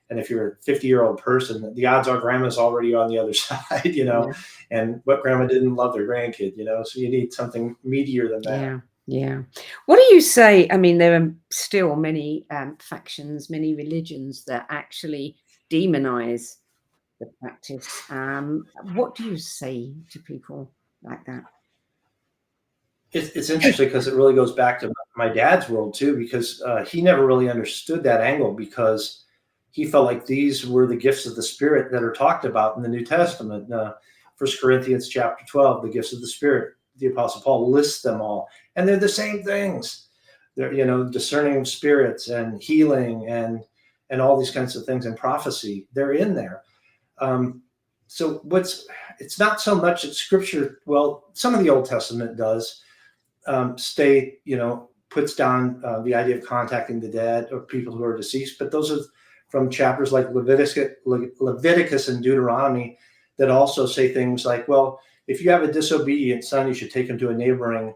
And if you're a 50-year-old person, the odds are grandma's already on the other side, Yeah. and what grandma didn't love their grandkid, so you need something meatier than that. Yeah. Yeah. What do you say? I mean, there are still many factions, many religions that actually demonize the practice. What do you say to people like that? It's interesting because it really goes back to my dad's world too, because he never really understood that angle, because he felt like these were the gifts of the Spirit that are talked about in the New Testament. 1 Corinthians chapter 12, the gifts of the Spirit, the Apostle Paul lists them all, and they're the same things. They're, discerning of spirits and healing and all these kinds of things, and prophecy, they're in there. So it's not so much that Scripture, well, some of the Old Testament does puts down the idea of contacting the dead or people who are deceased, but those are from chapters like Leviticus and Deuteronomy that also say things like, well, if you have a disobedient son, you should take him to a neighboring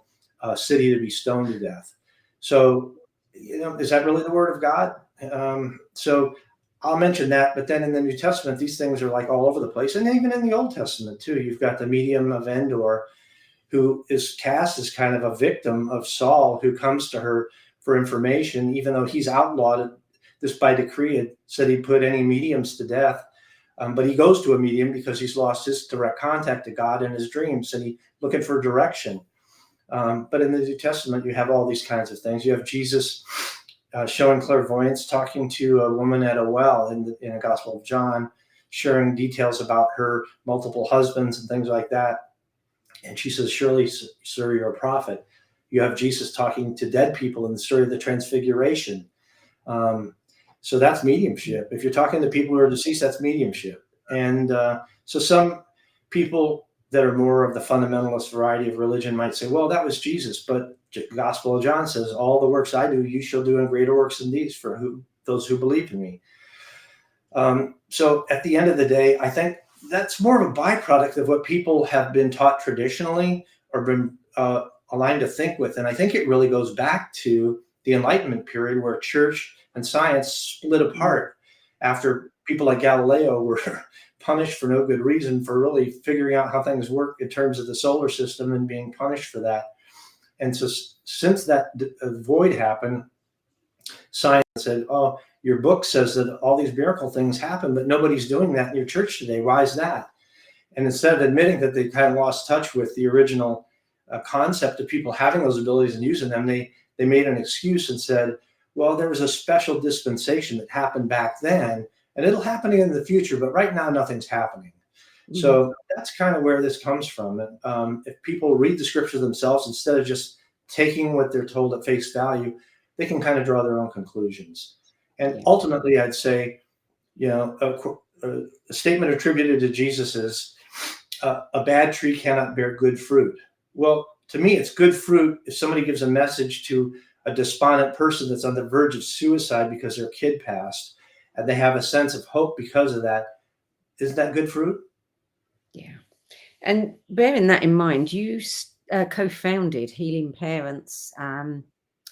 city to be stoned to death. So, is that really the word of God? So I'll mention that, but then in the New Testament, these things are like all over the place. And even in the Old Testament too, you've got the medium of Endor, who is cast as kind of a victim of Saul, who comes to her for information, even though he's outlawed this by decree. It said he put any mediums to death. But he goes to a medium because he's lost his direct contact to God in his dreams, and he's looking for direction. But in the New Testament, you have all these kinds of things. You have Jesus showing clairvoyance, talking to a woman at a well in the Gospel of John, sharing details about her multiple husbands and things like that. And she says, surely, sir, you're a prophet. You have Jesus talking to dead people in the story of the Transfiguration. So that's mediumship. If you're talking to people who are deceased, that's mediumship. And so some people that are more of the fundamentalist variety of religion might say, well, that was Jesus. But the Gospel of John says, all the works I do, you shall do, and greater works than these for those who believe in me. So at the end of the day, I think that's more of a byproduct of what people have been taught traditionally or been aligned to think with. And I think it really goes back to the Enlightenment period, where church and science split apart after people like Galileo were punished for no good reason for really figuring out how things work in terms of the solar system and being punished for that. And so since that void happened, science said, oh, your book says that all these miracle things happen, but nobody's doing that in your church today. Why is that? And instead of admitting that they kind of lost touch with the original concept of people having those abilities and using them, they made an excuse and said, well, there was a special dispensation that happened back then, and it'll happen again in the future, but right now nothing's happening. Mm-hmm. So that's kind of where this comes from. If people read the scripture themselves, instead of just taking what they're told at face value, they can kind of draw their own conclusions. And ultimately, I'd say, a statement attributed to Jesus is, a bad tree cannot bear good fruit. Well, to me, it's good fruit if somebody gives a message to a despondent person that's on the verge of suicide because their kid passed, and they have a sense of hope because of that. Isn't that good fruit? Yeah. And bearing that in mind, you co-founded Healing Parents,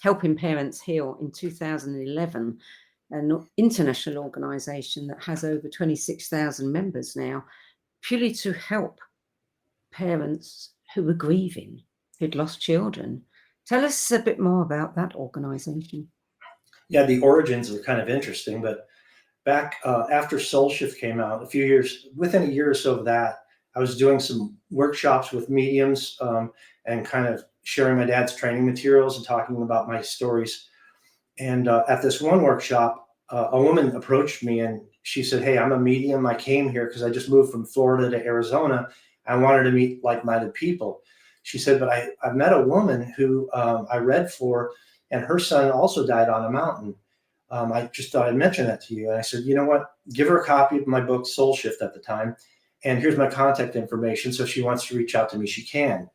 Helping Parents Heal in 2011, an international organization that has over 26,000 members now, purely to help parents who were grieving, who'd lost children. Tell us a bit more about that organization. Yeah, the origins are kind of interesting, but back after Soul Shift came out, within a year or so of that, I was doing some workshops with mediums and kind of sharing my dad's training materials and talking about my stories. And at this one workshop, a woman approached me and she said, hey, I'm a medium. I came here because I just moved from Florida to Arizona. I wanted to meet like-minded people. She said, but I met a woman who I read for, and her son also died on a mountain. I just thought I'd mention that to you. And I said, you know what? Give her a copy of my book, Soul Shift, at the time. And here's my contact information. So if she wants to reach out to me, she can.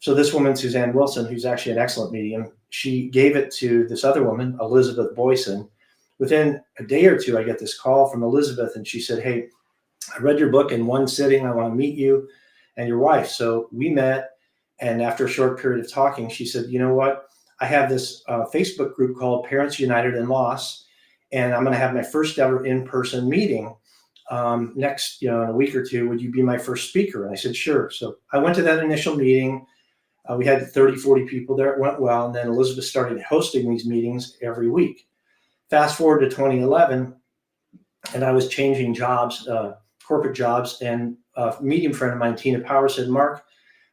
So this woman, Suzanne Wilson, who's actually an excellent medium, she gave it to this other woman, Elizabeth Boyson. Within a day or two, I get this call from Elizabeth, and she said, hey, I read your book in one sitting. I want to meet you and your wife. So we met. And after a short period of talking, she said, you know what? I have this Facebook group called Parents United in Loss, and I'm going to have my first ever in-person meeting next, in a week or two. Would you be my first speaker? And I said, sure. So I went to that initial meeting. We had 30, 40 people there. It went well. And then Elizabeth started hosting these meetings every week. Fast forward to 2011, and I was changing jobs, corporate jobs. And a medium friend of mine, Tina Power, said, Mark,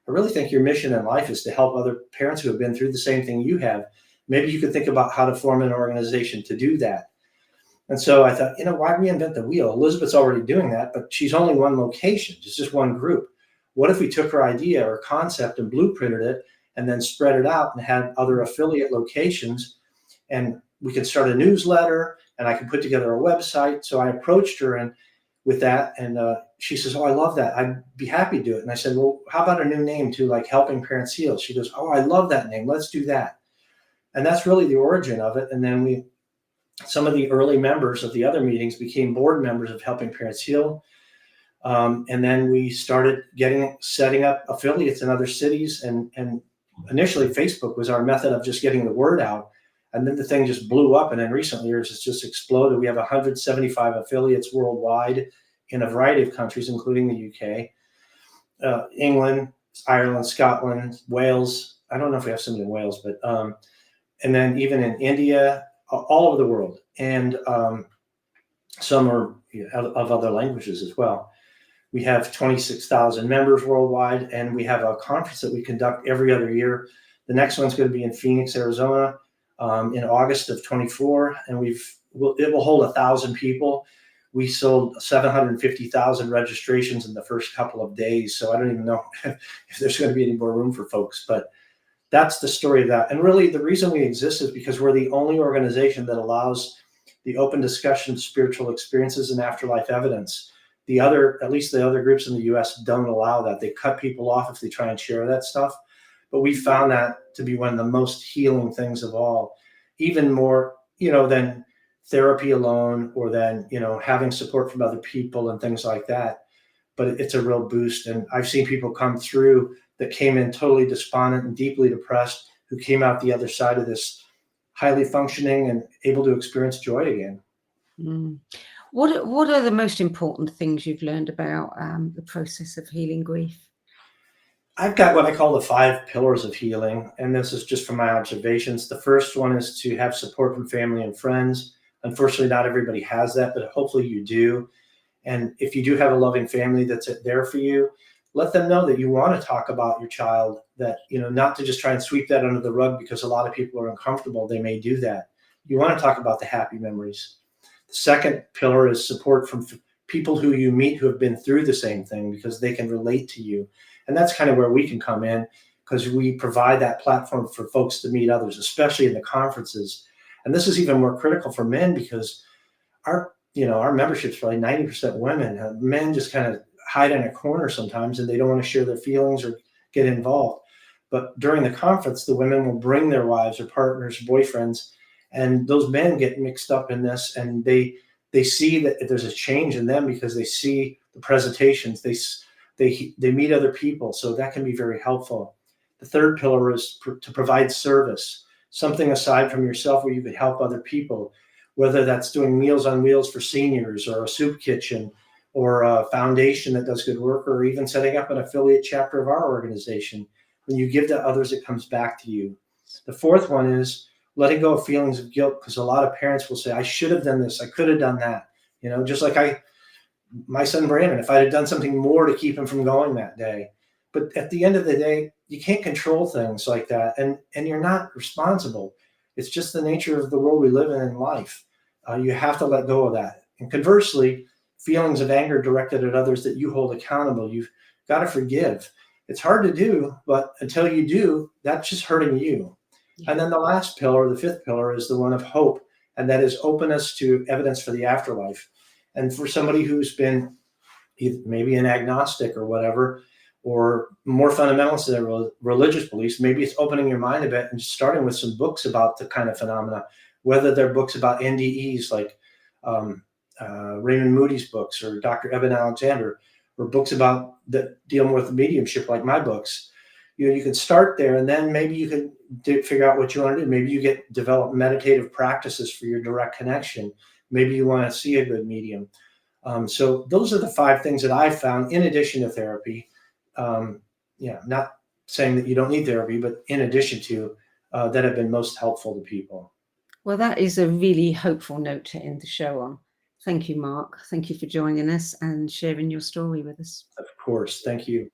I really think your mission in life is to help other parents who have been through the same thing you have. Maybe you could think about how to form an organization to do that. And so I thought, why reinvent the wheel? Elizabeth's already doing that, but she's only one location. It's just one group. What if we took her idea or concept and blueprinted it and then spread it out and had other affiliate locations, and we could start a newsletter and I could put together a website. So I approached her and with that, and she says, oh, I love that. I'd be happy to do it. And I said, well, how about a new name too, like Helping Parents Heal? She goes, oh, I love that name. Let's do that. And that's really the origin of it. And then some of the early members of the other meetings became board members of Helping Parents Heal. And then we started setting up affiliates in other cities. And initially Facebook was our method of just getting the word out. And then the thing just blew up. And in recent years, it's just exploded. We have 175 affiliates worldwide in a variety of countries, including the UK, England, Ireland, Scotland, Wales. I don't know if we have some in Wales, but and then even in India, all over the world. And some are of other languages as well. We have 26,000 members worldwide, and we have a conference that we conduct every other year. The next one's going to be in Phoenix, Arizona, in August of 24, and it will hold 1,000 people. We sold 750,000 registrations in the first couple of days, so I don't even know if there's going to be any more room for folks, but that's the story of that. And really, the reason we exist is because we're the only organization that allows the open discussion of spiritual experiences and afterlife evidence. At least the other groups in the US don't allow that. They cut people off if they try and share that stuff. But we found that to be one of the most healing things of all, even more, than therapy alone, or than, having support from other people and things like that. But it's a real boost. And I've seen people come through that came in totally despondent and deeply depressed, who came out the other side of this highly functioning and able to experience joy again. Mm. What are the most important things you've learned about the process of healing grief? I've got what I call the 5 pillars of healing, and this is just from my observations. The first one is to have support from family and friends. Unfortunately, not everybody has that, but hopefully you do. And if you do have a loving family that's there for you, let them know that you want to talk about your child, that, not to just try and sweep that under the rug because a lot of people are uncomfortable. They may do that. You want to talk about the happy memories. The second pillar is support from people who you meet who have been through the same thing, because they can relate to you. And that's kind of where we can come in, because we provide that platform for folks to meet others, especially in the conferences. And this is even more critical for men, because our membership's probably 90% women. Men just kind of hide in a corner sometimes, and they don't want to share their feelings or get involved. But during the conference, the women will bring their wives or partners, boyfriends, and those men get mixed up in this, and they see that there's a change in them because they see the presentations, they meet other people, so that can be very helpful. The third pillar is to provide service, something aside from yourself where you could help other people, whether that's doing Meals on Wheels for seniors, or a soup kitchen, or a foundation that does good work, or even setting up an affiliate chapter of our organization. When you give to others, it comes back to you. The fourth one is letting go of feelings of guilt, because a lot of parents will say, I should have done this, I could have done that. Just like my son Brandon, if I had done something more to keep him from going that day. But at the end of the day, you can't control things like that, and you're not responsible. It's just the nature of the world we live in life. You have to let go of that. And conversely, feelings of anger directed at others that you hold accountable, you've got to forgive. It's hard to do, but until you do, that's just hurting you. And then the last pillar, the fifth pillar, is the one of hope, and that is openness to evidence for the afterlife. And for somebody who's been maybe an agnostic or whatever, or more fundamentalist to their religious beliefs, maybe it's opening your mind a bit and just starting with some books about the kind of phenomena, whether they're books about NDEs like Raymond Moody's books, or Dr. Eben Alexander, or books about that dealing with mediumship like my books. you can start there, and then maybe you can figure out what you want to do. Maybe you develop meditative practices for your direct connection. Maybe you want to see a good medium. So those are the 5 things that I found in addition to therapy. Not saying that you don't need therapy, but in addition to that have been most helpful to people. Well, that is a really hopeful note to end the show on. Thank you, Mark. Thank you for joining us and sharing your story with us. Of course. Thank you.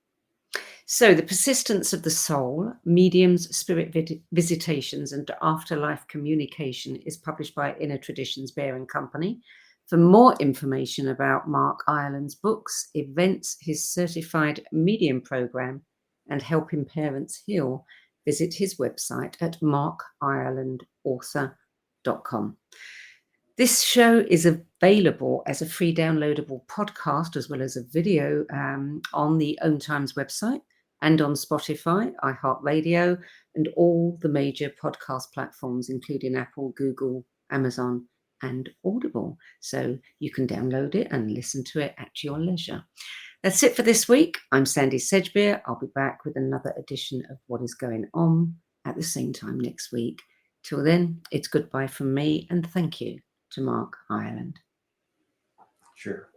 So, The Persistence of the Soul, Mediums, Spirit Visitations and Afterlife Communication is published by Inner Traditions Bear & Company. For more information about Mark Ireland's books, events, his certified medium program, and helping parents heal, visit his website at markirelandauthor.com. This show is available as a free downloadable podcast as well as a video on the Own Times website and on Spotify, iHeartRadio, and all the major podcast platforms, including Apple, Google, Amazon, and Audible. So you can download it and listen to it at your leisure. That's it for this week. I'm Sandy Sedgbeer. I'll be back with another edition of What is Going On at the same time next week. Till then, it's goodbye from me and thank you to Mark Ireland. Sure.